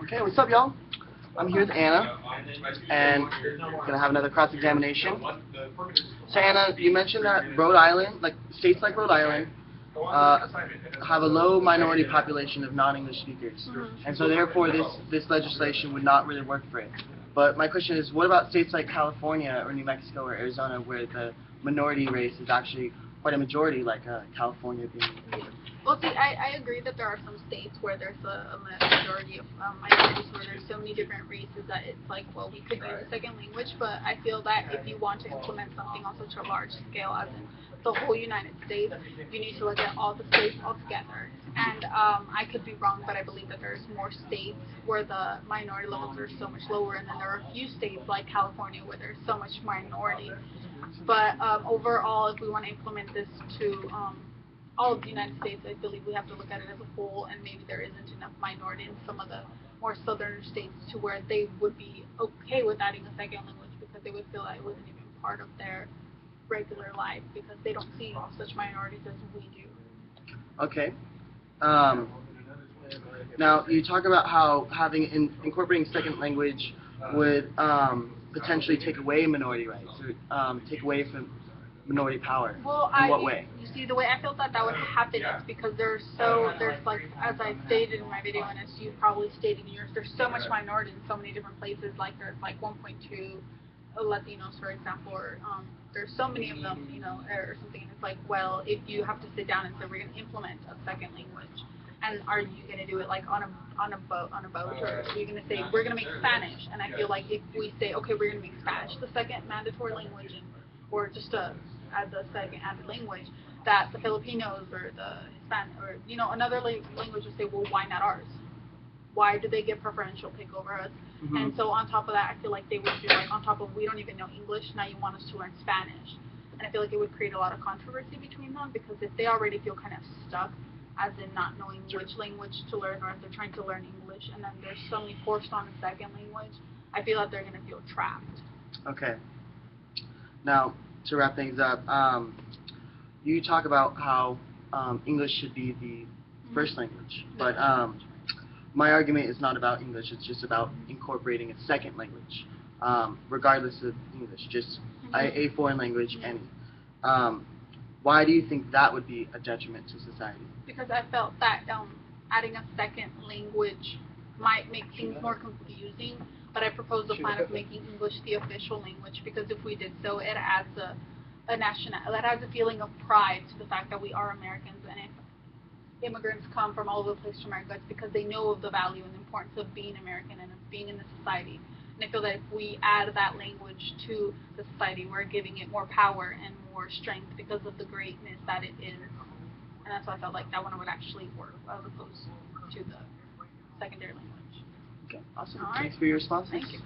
Okay, what's up, y'all? I'm here with Anna, and gonna have another cross-examination. So, Anna, you mentioned that Rhode Island, like states like Rhode Island, have a low minority population of non-English speakers, and so therefore this legislation would not really work for it. But my question is, what about states like California or New Mexico or Arizona, where the minority race is actually quite a majority, like California being? Well, see, I agree that there are some states where there's a majority of minorities, where there's so many different races that it's like, well, we could use a second language, but I feel that if you want to implement something on such a large scale as in the whole United States, you need to look at all the states altogether. And I could be wrong, but I believe that there's more states where the minority levels are so much lower, and then there are a few states like California where there's so much minority. But overall, if we want to implement this to all of the United States, I believe we have to look at it as a whole, and maybe there isn't enough minority in some of the more southern states to where they would be okay with adding a second language, because they would feel that it wasn't even part of their regular life, because they don't see such minorities as we do. Okay. Now, you talk about how incorporating second language would potentially take away minority rights, or take away from minority power. Well, in what way? You see, the way I felt that would happen is because there's like, as I stated in my video, and as you probably stated in yours, there's so much minority in so many different places. Like there's like 1.2 Latinos, for example, or there's so many of them, or something. And it's like, well, if you have to sit down and say we're going to implement a second language, and are you going to do it like on a boat, or are you going to say we're going to make Spanish? And I feel like if we say, okay, we're going to make Spanish the second mandatory language, or just add the second added language, that the Filipinos or the Hispanic or another language would say, well, why not ours? Why do they get preferential pick over us? And so on top of that, I feel like they would be like, on top of, we don't even know English, now you want us to learn Spanish. And I feel like it would create a lot of controversy between them, because if they already feel kind of stuck, as in not knowing which language to learn, or if they're trying to learn English and then there's suddenly forced on a second language, I feel like they're going to feel trapped. Okay. Now, to wrap things up, you talk about how English should be the first language, but my argument is not about English, it's just about incorporating a second language, regardless of English, just a foreign language, any. Why do you think that would be a detriment to society? Because I felt that adding a second language might make things more confusing, but I proposed the plan of making English the official language, because if we did so, it adds it adds a feeling of pride to the fact that we are Americans, and if immigrants come from all over the place to America, it's because they know of the value and the importance of being American and of being in the society. And I feel that if we add that language to the society, we're giving it more power and more strength because of the greatness that it is. And that's why I felt like that one would actually work, as opposed to the secondary language. Okay, awesome. All right. Thanks for your responses. Thank you.